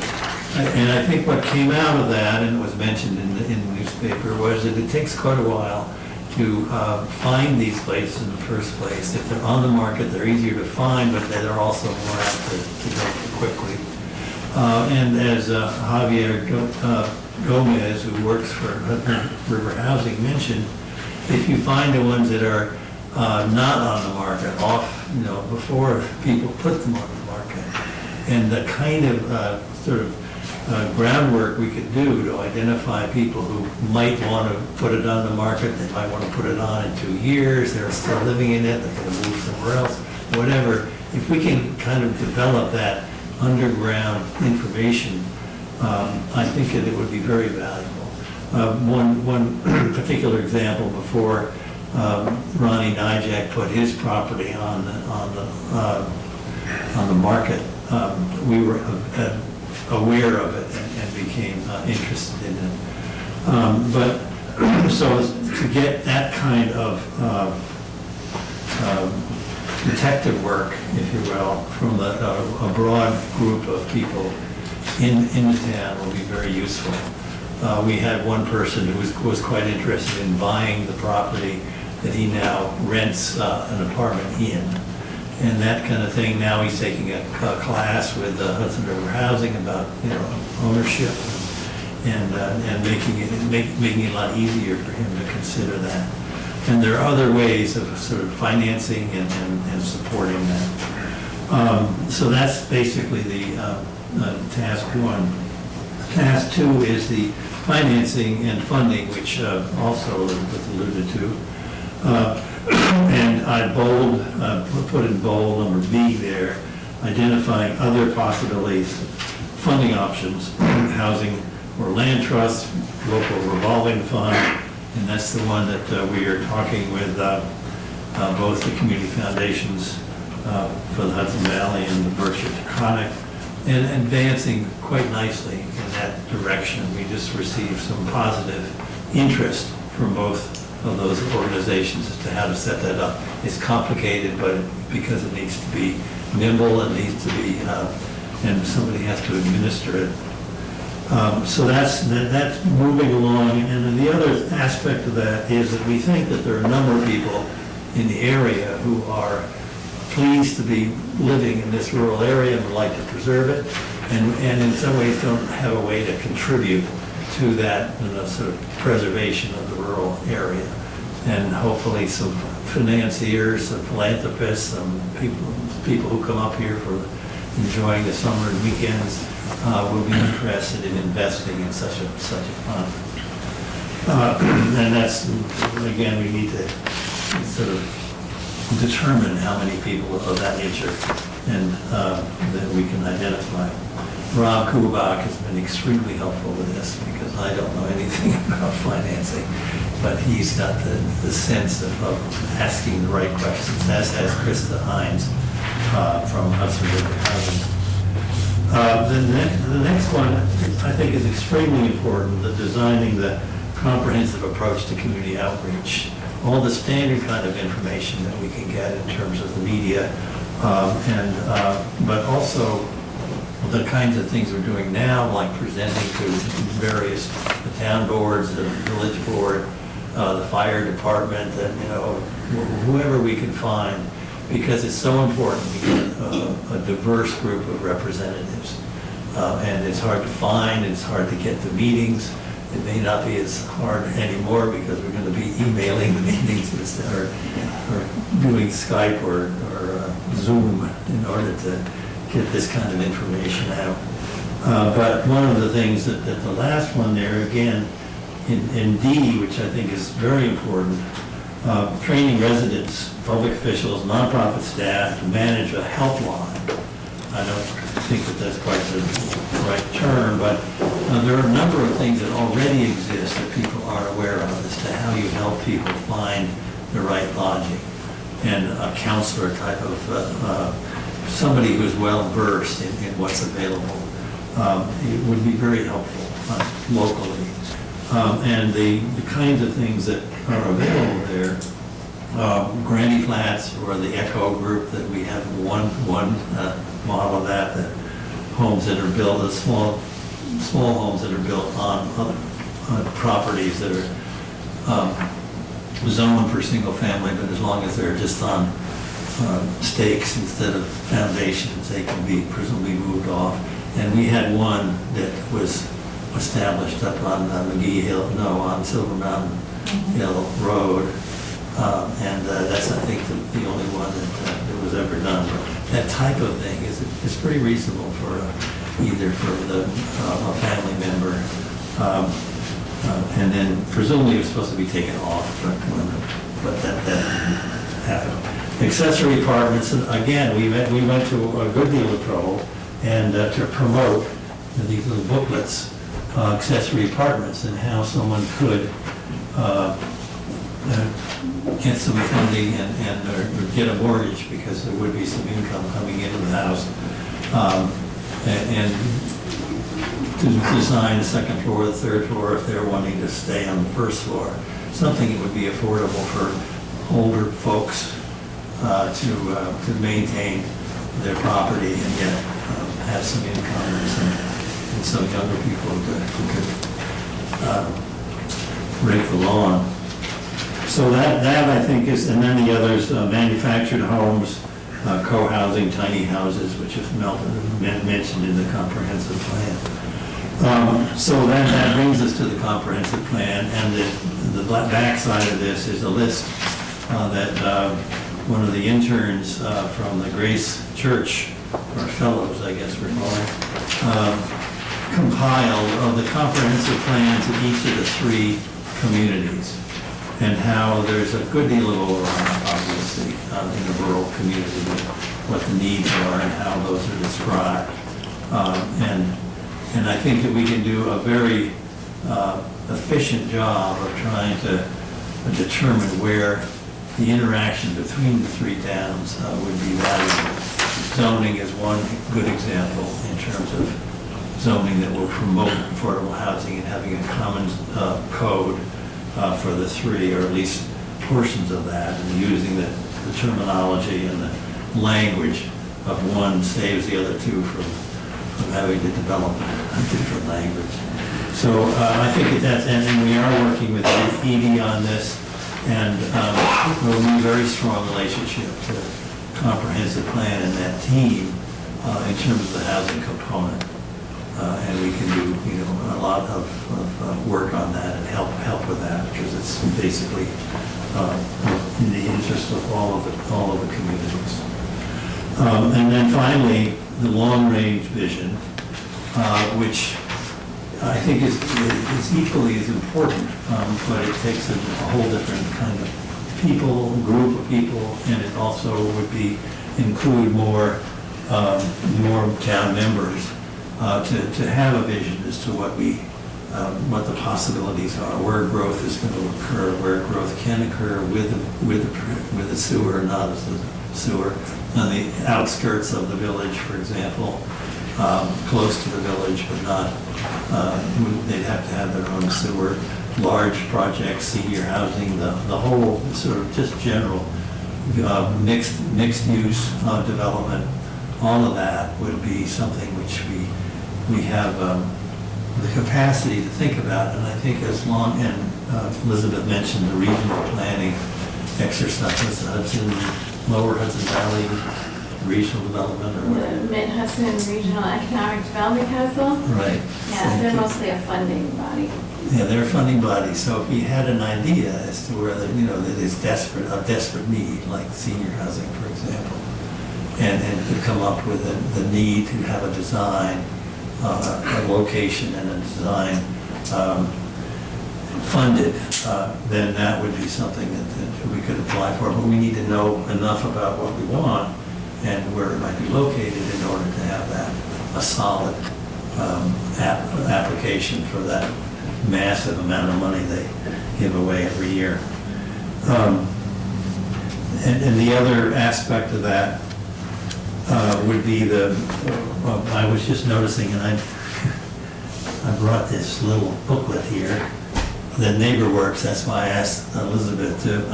And I think what came out of that, and it was mentioned in the newspaper, was that it takes quite a while to find these places in the first place. If they're on the market, they're easier to find, but they're also more apt to go quickly. And as Javier Gomez, who works for Hudson River Housing, mentioned, if you find the ones that are not on the market, before people put them on the market, and the kind of sort of groundwork we could do to identify people who might want to put it on the market, they might want to put it on in 2 years, they're still living in it, they're going to move somewhere else, whatever. If we can kind of develop that underground information, I think it would be very valuable. One particular example, before Ronnie Nijak put his property on the market, we were aware of it and became interested in it. But so to get that kind of detective work, if you will, from a broad group of people in the town will be very useful. We had one person who was quite interested in buying the property that he now rents an apartment in. And that kind of thing. Now he's taking a class with Hudson River Housing about ownership and making it a lot easier for him to consider that. And there are other ways of sort of financing and supporting that. So that's basically the task 1. Task 2 is the financing and funding, which also Elizabeth alluded to. And I put in bold number B there, identifying other possibilities, funding options, housing or land trust, local revolving fund, and that's the one that we are talking with both the community foundations for the Hudson Valley and the Berkshire Taconic, and advancing quite nicely in that direction. We just received some positive interest from both of those organizations as to how to set that up. It's complicated, but because it needs to be nimble, it needs to be, and somebody has to administer it. So that's moving along. And then the other aspect of that is that we think that there are a number of people in the area who are pleased to be living in this rural area and would like to preserve it. and in some ways don't have a way to contribute to that, sort of preservation of the rural area. And hopefully some financiers, some philanthropists, some people who come up here for enjoying the summer and weekends will be interested in investing in such a fund. And that's, again, we need to sort of determine how many people of that nature and that we can identify. Rob Kubach has been extremely helpful with this because I don't know anything about financing, but he's got the sense of asking the right questions, as has Krista Hines from Hudson River Housing. The next one, I think, is extremely important, the designing the comprehensive approach to community outreach. All the standard kind of information that we can get in terms of the media, but also the kinds of things we're doing now, like presenting to various the town boards, the village board, the fire department, and whoever we can find, because it's so important to get a diverse group of representatives. And it's hard to find, it's hard to get to meetings. It may not be as hard anymore because we're going to be emailing the meetings instead, or doing Skype or Zoom in order to get this kind of information out. But one of the things that the last one there, again, in D, which I think is very important, training residents, public officials, nonprofit staff to manage a helpline. I don't think that that's quite the right term, but there are a number of things that already exist that people aren't aware of as to how you help people find the right lodging. And a counselor type of somebody who's well versed in what's available. It would be very helpful locally. And the kinds of things that are available there, Granny Flats or the Echo Group, that we have one model of that homes that are built, small homes that are built on properties that are zoned for single family, but as long as they're just on stakes instead of foundations, they can be presumably moved off. And we had one that was established up on McGee Hill, on Silver Mountain Hill Road. And that's, I think, the only one that was ever done. But that type of thing is pretty reasonable for either for a family member. And then presumably it was supposed to be taken off, but that happened. Accessory apartments, and again, we went to a good deal of trouble and to promote these little booklets, accessory apartments, and how someone could get some funding and or get a mortgage because there would be some income coming into the house, and to design the second floor, the third floor, if they're wanting to stay on the first floor, something that would be affordable for older folks to maintain their property and yet have some income and some younger people who could rake the lawn. So that I think is, and then the others, manufactured homes, co-housing, tiny houses, which is mentioned in the comprehensive plan. So that brings us to the comprehensive plan, and the back side of this is a list that one of the interns from the Grace Church, or fellows, I guess we're calling, compiled of the comprehensive plans of each of the three communities, and how there's a good deal of overlap, obviously, in the rural community, what the needs are and how those are described. And I think that we can do a very efficient job of trying to determine where the interaction between the three towns would be valuable. Zoning is one good example in terms of zoning that will promote affordable housing and having a common code for the three, or at least portions of that, and using the terminology and the language of one saves the other two from having to develop a different language. So I think that's, and we are working with Edie on this, and we'll be a very strong relationship to comprehensive plan and that team in terms of the housing component. And we can do, a lot of work on that and help with that, because it's basically in the interest of all of the communities. And then finally, the long-range vision, which I think is equally as important, but it takes a whole different kind of group of people, and it also would include more town members to have a vision as to what the possibilities are, where growth is going to occur, where growth can occur with a sewer, not as a sewer, on the outskirts of the village, for example, close to the village, but not, they'd have to have their own sewer, large projects, senior housing, the whole sort of just general mixed use development. All of that would be something which we have the capacity to think about, and I think as long, and Elizabeth mentioned the regional planning exercise, Lower Hudson Valley Regional Development, or The whatever. Mid-Hudson Regional Economic Development Council? Right. Yeah, they're mostly a funding body. Yeah, they're a funding body, so if you had an idea as to where, that is a desperate need, like senior housing, for example, and to come up with the need to have a design, a location and a design funded, then that would be something that we could apply for. But we need to know enough about what we want and where it might be located in order to have that a solid application for that massive amount of money they give away every year. And the other aspect of that would be I was just noticing, and I brought this little booklet here, the NeighborWorks. That's why I asked Elizabeth to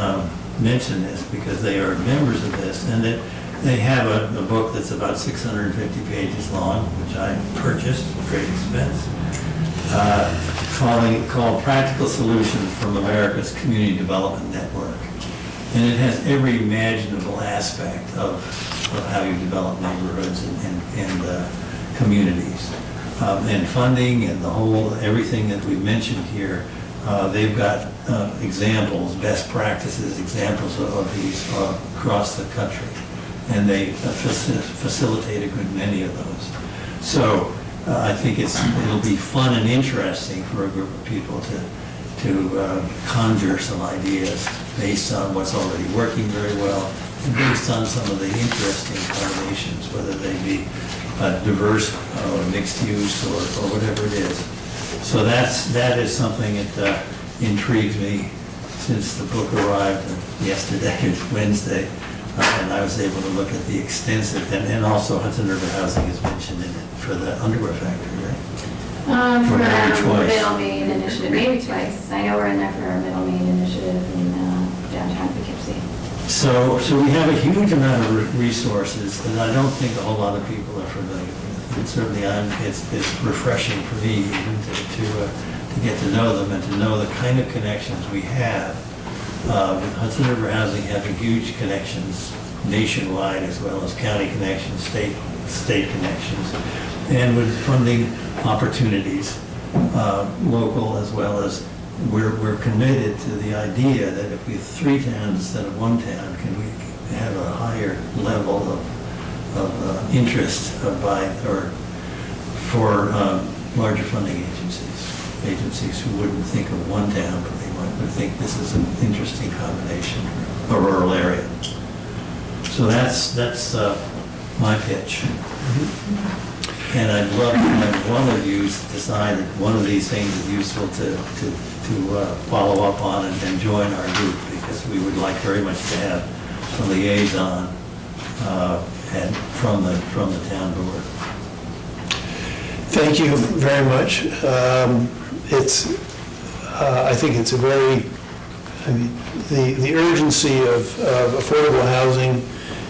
mention this, because they are members of this, and that they have a book that's about 650 pages long, which I purchased at great expense, called Practical Solutions from America's Community Development Network. And it has every imaginable aspect of how you develop neighborhoods and communities. And funding and everything that we've mentioned here, they've got examples, best practices, examples of these across the country. And they facilitate a good many of those. So I think it'll be fun and interesting for a group of people to conjure some ideas based on what's already working very well, and based on some of the interesting combinations, whether they be diverse or mixed use or whatever it is. So that is something that intrigues me since the book arrived yesterday, Wednesday, and I was able to look at the extensive, and also Hudson River Housing is mentioned in it for the underwear factory, right? For maybe twice. Middle Main Initiative, maybe twice. I know we're in there for our Middle Main Initiative in downtown Poughkeepsie. So we have a huge amount of resources that I don't think a whole lot of people are familiar with. And certainly it's refreshing for me even to get to know them and to know the kind of connections we have. With Hudson River Housing having huge connections nationwide, as well as county connections, state connections, and with funding opportunities, local as well as we're committed to the idea that if we have 3 towns instead of 1 town, can we have a higher level of interest for larger funding agencies who wouldn't think of 1 town, but they would think this is an interesting combination, a rural area. So that's my pitch. And I'd love to have one of you decide that one of these things is useful to follow up on and join our group, because we would like very much to have a liaison and from the town board. Thank you very much. I think it's the urgency of affordable housing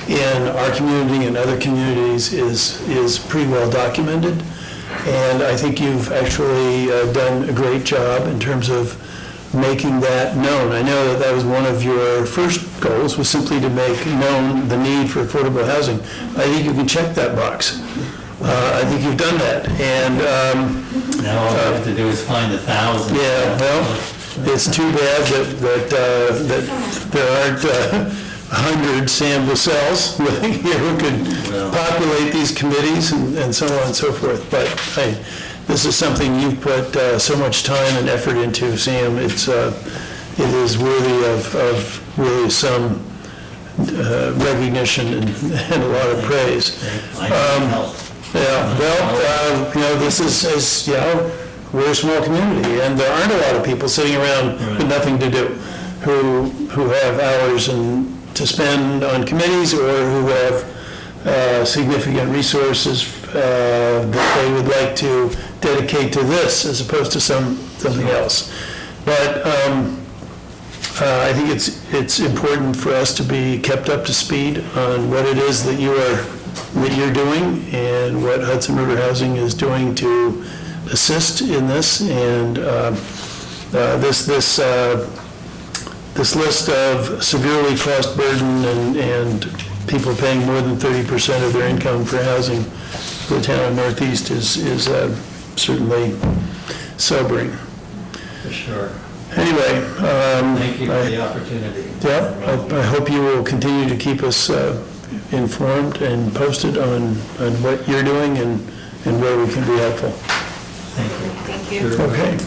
in our community and other communities is pretty well documented. And I think you've actually done a great job in terms of making that known. I know that was one of your first goals, was simply to make known the need for affordable housing. I think you can check that box. I think you've done that, and, Now all we have to do is find 1,000. yeah, well, it's too bad that there aren't 100 Sam Lassells here who could populate these committees and so on and so forth. But this is something you've put so much time and effort into, Sam. It is worthy of really some recognition and a lot of praise. I need help. Yeah, well, this is, we're a small community, and there aren't a lot of people sitting around with nothing to do who have hours to spend on committees, or who have significant resources that they would like to dedicate to this as opposed to something else. But I think it's important for us to be kept up to speed on what it is that you're doing and what Hudson River Housing is doing to assist in this. And this list of severely cost burden and people paying more than 30% of their income for housing for the town of Northeast is certainly sobering. For sure. Anyway. Thank you for the opportunity. Yeah, I hope you will continue to keep us informed and posted on what you're doing and where we can be helpful. Thank you. Thank you. Sure. Okay.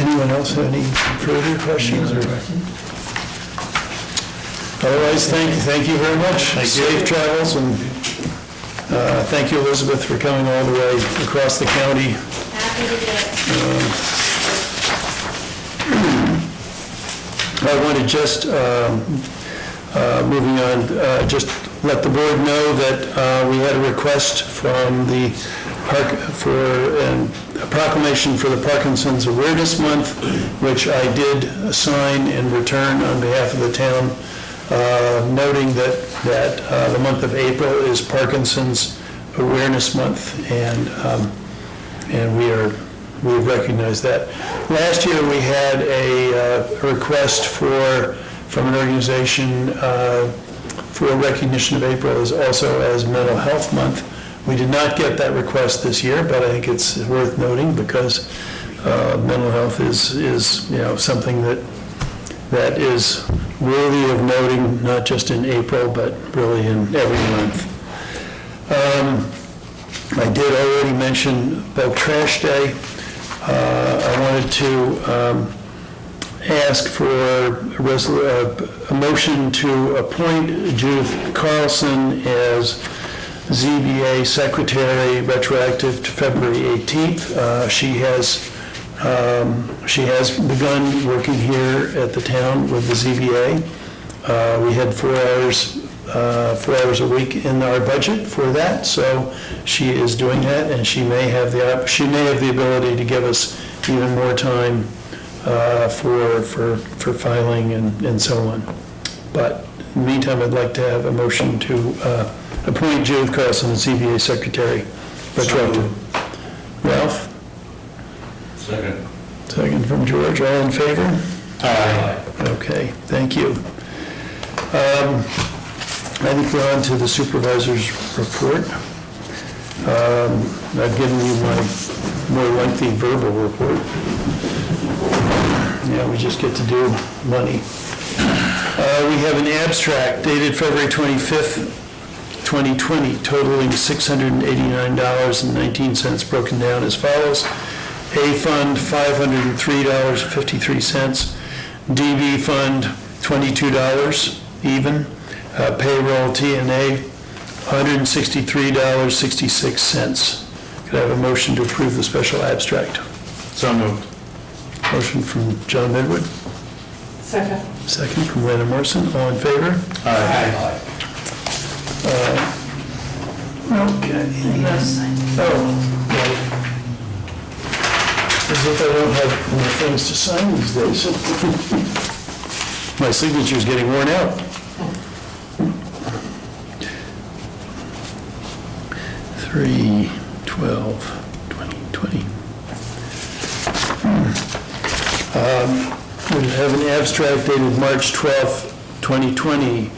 Anyone else have any further questions? Any other questions? Otherwise, thank you very much. Safe travels, and thank you, Elizabeth, for coming all the way across the county. Happy to do it. I want to just, moving on, just let the board know that we had a request from the park for a proclamation for the Parkinson's Awareness Month, which I did sign in return on behalf of the town, noting that the month of April is Parkinson's Awareness Month, and we recognize that. Last year, we had a request from an organization for recognition of April also as Mental Health Month. We did not get that request this year, but I think it's worth noting because mental health is something that is worthy of noting, not just in April, but really in every month. I did already mention about Trash Day. I wanted to ask for a motion to appoint Judith Carlson as ZBA Secretary retroactive to February 18th. She has begun working here at the town with the ZBA. We had 4 hours a week in our budget for that, so she is doing that, and she may have the ability to give us even more time for filing and so on. But in the meantime, I'd like to have a motion to appoint Judith Carlson as ZBA Secretary retroactive. Ralph? Second from George. All in favor? Aye. Okay, thank you. I think we're on to the supervisor's report. I've given you my more lengthy verbal report. Yeah, we just get to do money. We have an abstract dated February 25th, 2020, totaling $689.19, broken down as follows. A fund, $503.53. DB fund, $22 even. Payroll TNA, $163.66. Could I have a motion to approve the special abstract? So moved. Motion from John Midwood, Second. second from Lana Morrison. All in favor? Aye. Okay. Oh, right. As if I don't have more things to sign these days. My signature's getting worn out. 3/12/2020. We have an abstract dated March 12th, 2020,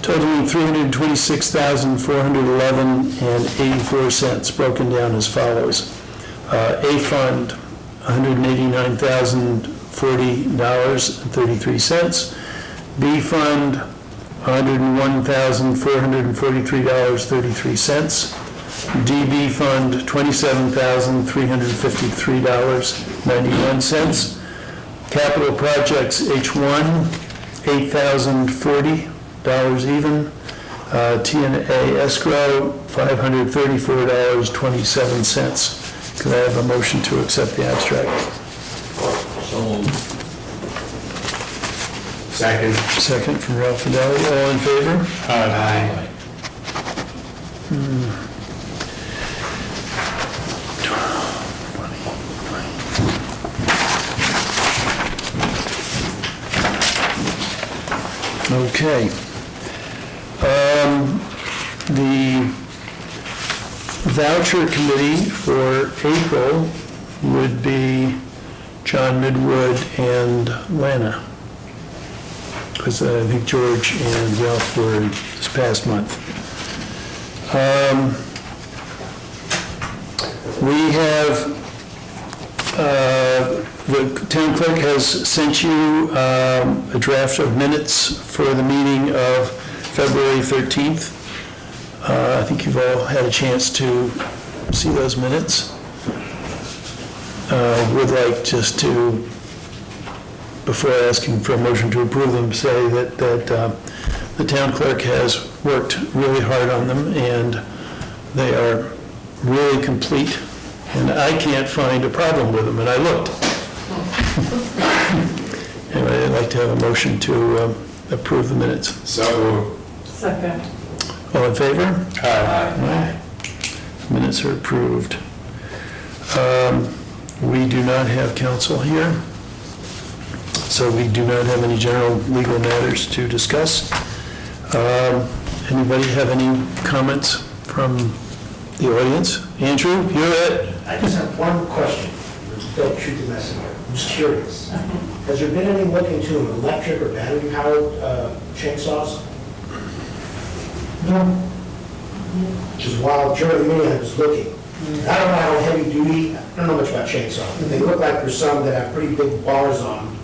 totaling $326,411.84, broken down as follows. A fund, $189,040.33. B fund, $101,443.33. DB fund, $27,353.91. Capital projects, H1, $8,040 even. TNA escrow, $534.27. Could I have a motion to accept the abstract? So moved. Second. Second from Ralph Fidelli, all in favor? Aye. Okay. The voucher committee for April would be John Midwood and Lana. Because I think George and Ralph were this past month. We have, the town clerk has sent you a draft of minutes for the meeting of February 13th. I think you've all had a chance to see those minutes. Would like just to, before asking for a motion to approve them, say that the town clerk has worked really hard on them, and they are really complete, and I can't find a problem with them, and I looked. Anyway, I'd like to have a motion to approve the minutes. So moved. Second. All in favor? Aye. Minutes are approved. We do not have counsel here, so we do not have any general legal matters to discuss. Anybody have any comments from the audience? Andrew, you're it. I just have one question. Don't shoot the messenger. I'm just curious. Has there been any look into an electric or battery-powered chainsaws? No. Which is wild. During the meeting, I was looking. I don't know how heavy duty, I don't know much about chainsaws. But they look like there's some that have pretty big bars on them.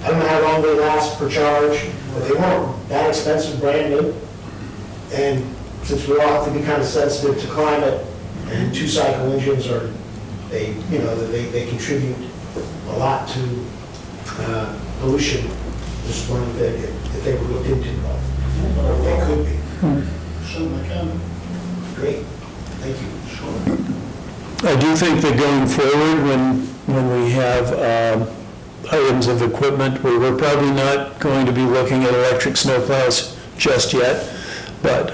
I don't know how long they last per charge, but they weren't that expensive, brand new. And since we all have to be kind of sensitive to climate, and two-cycle engines are, they contribute a lot to pollution. Just wondering if they were looked into, or if they could be. Certainly can. Great, thank you. Sure. I do think that going forward, when we have items of equipment, we're probably not going to be looking at electric snowplows just yet, but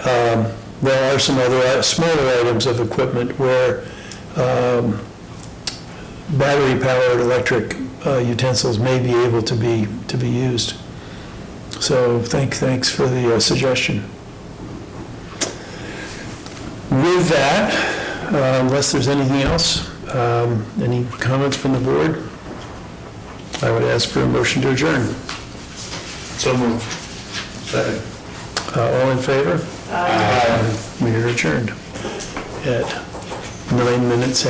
there are some other smaller items of equipment where battery-powered electric utensils may be able to be used. So thanks for the suggestion. With that, unless there's anything else, any comments from the board? I would ask for a motion to adjourn. So moved. Second. All in favor? Aye. We are adjourned at 9 minutes